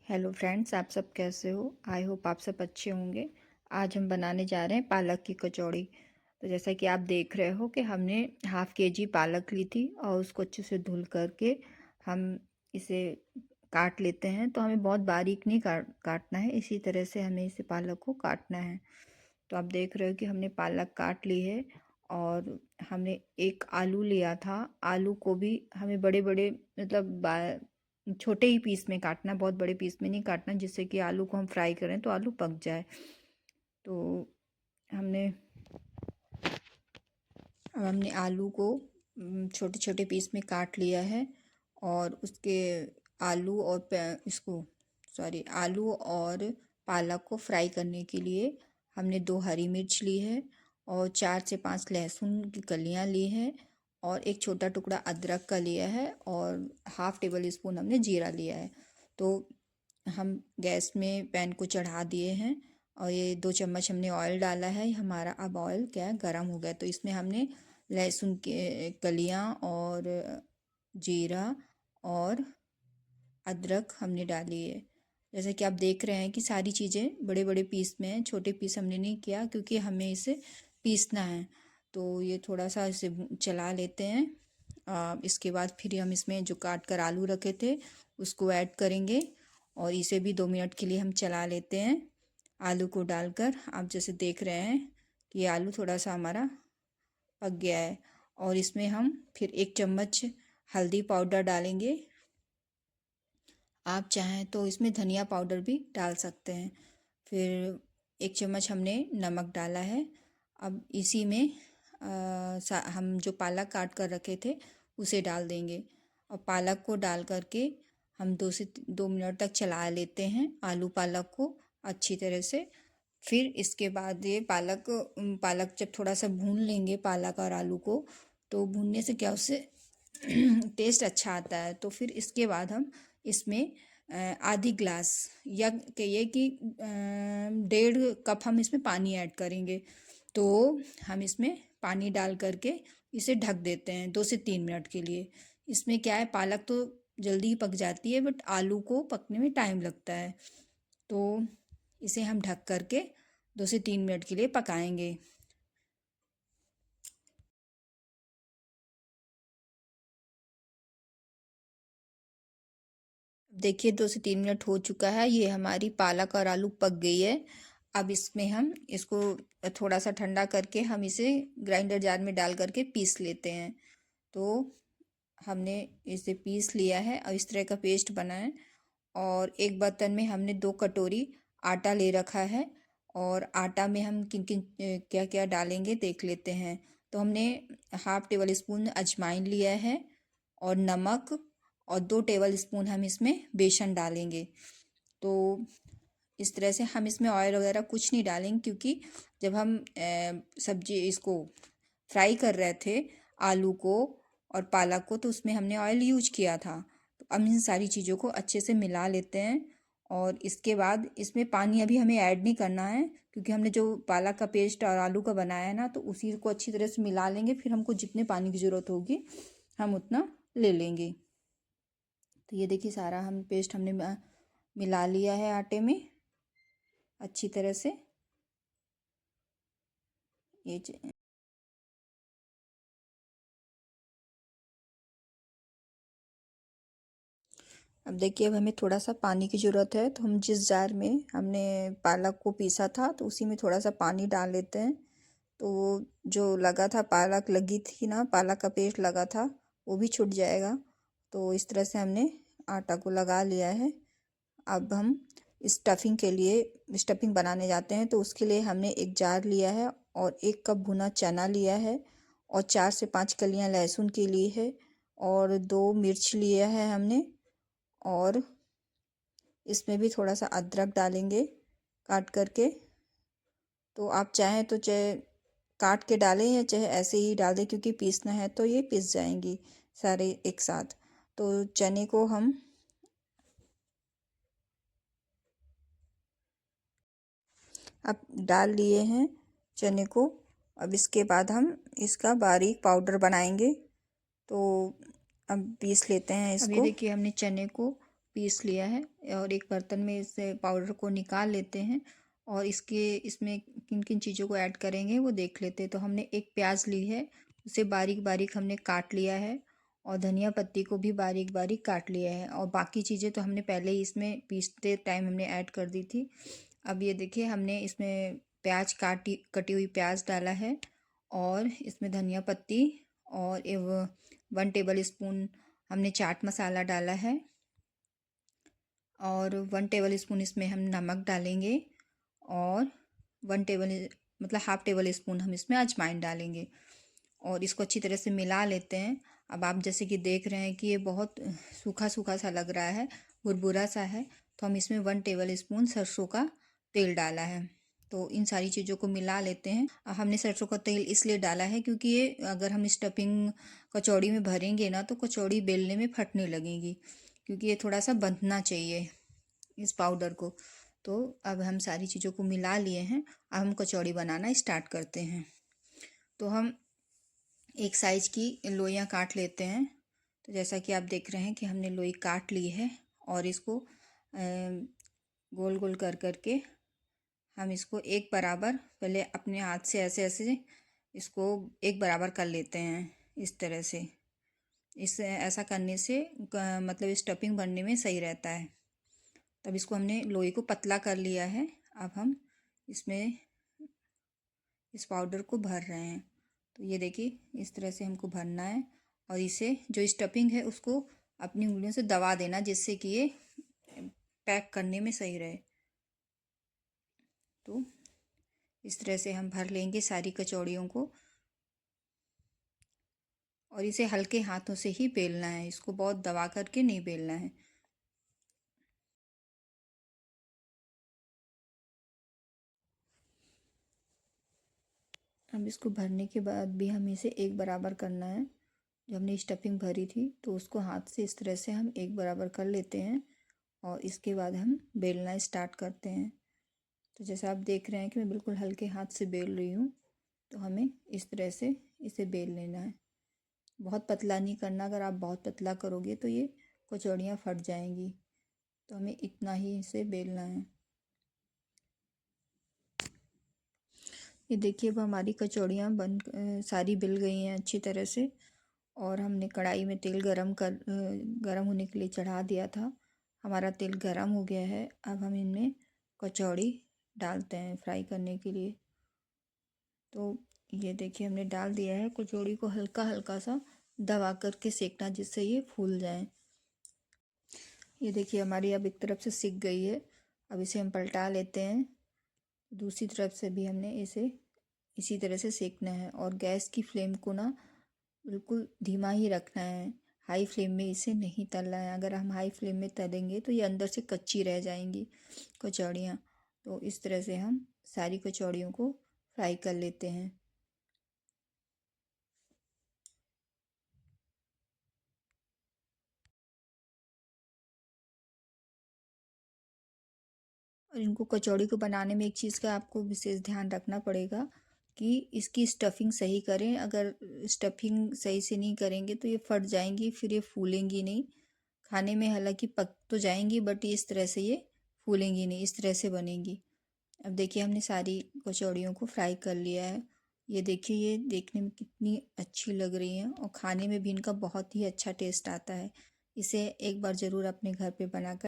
Hello friends, आप सब कैसे हो। आई होप आप सब अच्छे होंगे। आज हम बनाने जा रहे हैं पालक की कचौड़ी। तो जैसा कि आप देख रहे हो कि हमने हाफ़ के जी पालक ली थी और उसको अच्छे से धुल करके हम इसे काट लेते हैं। तो हमें बहुत बारीक नहीं काटना है, इसी तरह से हमें इसे पालक को काटना है। तो आप देख रहे हो कि हमने पालक काट ली है। और हमने एक आलू लिया था। आलू को भी हमें बड़े बड़े मतलब छोटे ही पीस में काटना, बहुत बड़े पीस में नहीं काटना, जिससे कि आलू को हम फ्राई करें तो आलू पक जाए। तो हमने अब हमने आलू को छोटे छोटे पीस में काट लिया है। और उसके आलू और इसको आलू और पालक को फ्राई करने के लिए हमने 2 हरी मिर्च ली है और 4 से 5 लहसुन की कलियां ली है और एक छोटा टुकड़ा अदरक का लिया है और हाफ़ टेबल स्पून हमने जीरा लिया है। तो हम गैस में पैन को चढ़ा दिए हैं और ये 2 चम्मच हमने ऑयल डाला है। हमारा अब ऑयल क्या है, गरम हो गया। तो इसमें हमने लहसुन के कलियां और जीरा और अदरक हमने डाली है। जैसे कि आप देख रहे हैं कि सारी चीज़ें बड़े बड़े पीस में हैं, छोटे पीस हमने नहीं किया क्योंकि हमें इसे पीसना है। तो ये थोड़ा सा इसे चला लेते हैं। इसके बाद फिर हम इसमें जो काट कर आलू रखे थे उसको ऐड करेंगे और इसे भी 2 मिनट के लिए हम चला लेते हैं। आलू को डालकर आप जैसे देख रहे हैं कि आलू थोड़ा सा हमारा पक गया है। और इसमें हम फिर 1 चम्मच हल्दी पाउडर डालेंगे। आप चाहें तो इसमें धनिया पाउडर भी डाल सकते हैं। फिर 1 चम्मच हमने नमक डाला है। अब इसी में हम जो पालक काट कर रखे थे उसे डाल देंगे और पालक को डाल करके हम 2 मिनट तक चला लेते हैं आलू पालक को अच्छी तरह से। फिर इसके बाद ये पालक जब थोड़ा सा भून लेंगे पालक और आलू को, तो भूनने से क्या उससे टेस्ट अच्छा आता है। तो फिर इसके बाद हम इसमें आधी ग्लास या कहिए कि 1.5 कप हम इसमें पानी ऐड करेंगे। तो हम इसमें पानी डाल करके इसे ढक देते हैं 2 से 3 मिनट के लिए। इसमें क्या है, पालक तो जल्दी ही पक जाती है बट आलू को पकने में टाइम लगता है। तो इसे हम ढक करके 2 से 3 मिनट के लिए पकाएंगे। देखिए 2 से 3 मिनट हो चुका है, ये हमारी पालक और आलू पक गई है। अब इसमें हम इसको थोड़ा सा ठंडा करके हम इसे ग्राइंडर जार में डाल करके पीस लेते हैं। तो हमने इसे पीस लिया है और इस तरह का पेस्ट बना है। और एक बर्तन में हमने 2 कटोरी आटा ले रखा है और आटा में हम किन किन क्या क्या डालेंगे देख लेते हैं। तो हमने हाफ़ टेबल स्पून अजवाइन लिया है और नमक और 2 टेबल स्पून हम इसमें बेसन डालेंगे। तो इस तरह से हम इसमें ऑयल वगैरह कुछ नहीं डालेंगे क्योंकि जब हम सब्जी इसको फ्राई कर रहे थे आलू को और पालक को, तो उसमें हमने ऑयल यूज किया था। तो अब इन सारी चीज़ों को अच्छे से मिला लेते हैं और इसके बाद इसमें पानी अभी हमें ऐड नहीं करना है क्योंकि हमने जो पालक का पेस्ट और आलू का बनाया है ना, तो उसी को अच्छी तरह से मिला लेंगे। फिर हमको जितने पानी की ज़रूरत होगी हम उतना ले लेंगे। तो ये देखिए सारा हम पेस्ट हमने मिला लिया है आटे में अच्छी तरह से। ये अब देखिए अब हमें थोड़ा सा पानी की ज़रूरत है, तो हम जिस जार में हमने पालक को पीसा था तो उसी में थोड़ा सा पानी डाल लेते हैं। तो जो लगा था, पालक लगी थी ना, पालक का पेस्ट लगा था, वो भी छूट जाएगा। तो इस तरह से हमने आटा को लगा लिया है। अब हम स्टफिंग के लिए स्टफिंग बनाने जाते हैं। तो उसके लिए हमने एक जार लिया है और 1 कप भुना चना लिया है और 4 से 5 कलियां लहसुन की ली है और 2 मिर्च लिया है हमने। और इसमें भी थोड़ा सा अदरक डालेंगे काट करके। तो आप चाहें तो चाहे काट के डालें या चाहे ऐसे ही डाल दें, क्योंकि पीसना है तो ये पीस जाएंगी सारे एक साथ। तो चने को हम अब डाल लिए हैं चने को। अब इसके बाद हम इसका बारीक पाउडर बनाएंगे। तो अब पीस लेते हैं इसको। अभी देखिए हमने चने को पीस लिया है और एक बर्तन में इस पाउडर को निकाल लेते हैं और इसमें किन किन चीज़ों को ऐड करेंगे वो देख लेते हैं। तो हमने एक प्याज ली है, उसे बारीक बारीक हमने काट लिया है और धनिया पत्ती को भी बारीक बारीक काट लिया है और बाकी चीज़ें तो हमने पहले ही इसमें पीसते टाइम हमने ऐड कर दी थी। अब ये देखिए हमने इसमें कटी हुई प्याज डाला है और इसमें धनिया पत्ती और 1 टेबल स्पून हमने चाट मसाला डाला है और 1 टेबल स्पून इसमें हम नमक डालेंगे और 1 टेबल मतलब ½ टेबल स्पून हम इसमें अजवाइन डालेंगे और इसको अच्छी तरह से मिला लेते हैं। अब आप जैसे कि देख रहे हैं कि ये बहुत सूखा सूखा सा लग रहा है, बुरबुरा सा है, तो हम इसमें 1 टेबल स्पून सरसों का तेल डाला है। तो इन सारी चीज़ों को मिला लेते हैं। हमने सरसों का तेल इसलिए डाला है क्योंकि ये अगर हम स्टफिंग कचौड़ी में भरेंगे ना तो कचौड़ी बेलने में फटने लगेगी, क्योंकि ये थोड़ा सा बंधना चाहिए इस पाउडर को। तो अब हम सारी चीज़ों को मिला लिए हैं, अब हम कचौड़ी बनाना स्टार्ट करते हैं। तो हम एक साइज की लोइयाँ काट लेते हैं। तो जैसा कि आप देख रहे हैं कि हमने लोई काट ली है और इसको गोल गोल कर करके हम इसको एक बराबर पहले अपने हाथ से ऐसे ऐसे इसको एक बराबर कर लेते हैं इस तरह से। ऐसा करने से मतलब स्टफिंग बनने में सही रहता है। तब इसको हमने लोई को पतला कर लिया है। अब हम इसमें इस पाउडर को भर रहे हैं। तो ये देखिए इस तरह से हमको भरना है और इसे जो स्टफिंग है उसको अपनी उंगलियों से दबा देना, जिससे कि ये पैक करने में सही रहे। तो इस तरह से हम भर लेंगे सारी कचौड़ियों को और इसे हल्के हाथों से ही बेलना है, इसको बहुत दबा करके नहीं बेलना है। अब इसको भरने के बाद भी हमें इसे एक बराबर करना है। जो हमने स्टफिंग भरी थी तो उसको हाथ से इस तरह से हम एक बराबर कर लेते हैं और इसके बाद हम बेलना स्टार्ट करते हैं। तो जैसा आप देख रहे हैं कि मैं बिल्कुल हल्के हाथ से बेल रही हूँ, तो हमें इस तरह से इसे बेल लेना है। बहुत पतला नहीं करना, अगर आप बहुत पतला करोगे तो ये कचौड़ियाँ फट जाएंगी। तो हमें इतना ही इसे बेलना है। ये देखिए अब हमारी कचौड़ियाँ सारी बिल गई हैं अच्छी तरह से और हमने कढ़ाई में तेल गरम होने के लिए चढ़ा दिया था। हमारा तेल गरम हो गया है। अब हम इनमें कचौड़ी डालते हैं फ्राई करने के लिए। तो ये देखिए हमने डाल दिया है। कचौड़ी को हल्का हल्का सा दबा करके सेकना, जिससे ये फूल जाए। ये देखिए हमारी अब एक तरफ से सिक गई है। अब इसे हम पलटा लेते हैं। दूसरी तरफ से भी हमने इसे इसी तरह से सेकना है और गैस की फ्लेम को ना बिल्कुल धीमा ही रखना है। हाई फ्लेम में इसे नहीं तलना है। अगर हम हाई फ्लेम में तलेंगे तो ये अंदर से कच्ची रह जाएंगी कचौड़ियाँ। तो इस तरह से हम सारी कचौड़ियों को फ्राई कर लेते हैं। और इनको कचौड़ी को बनाने में एक चीज़ का आपको विशेष ध्यान रखना पड़ेगा कि इसकी स्टफिंग सही करें। अगर स्टफिंग सही से नहीं करेंगे तो ये फट जाएंगी, फिर ये फूलेंगी नहीं। खाने में हालांकि पक तो जाएंगी बट इस तरह से ये फूलेंगी नहीं, इस तरह से बनेंगी। अब देखिए हमने सारी कचौड़ियों को फ्राई कर लिया है। ये देखिए ये देखने में कितनी अच्छी लग रही हैं और खाने में भी इनका बहुत ही अच्छा टेस्ट आता है। इसे एक बार ज़रूर अपने घर पे बनाकर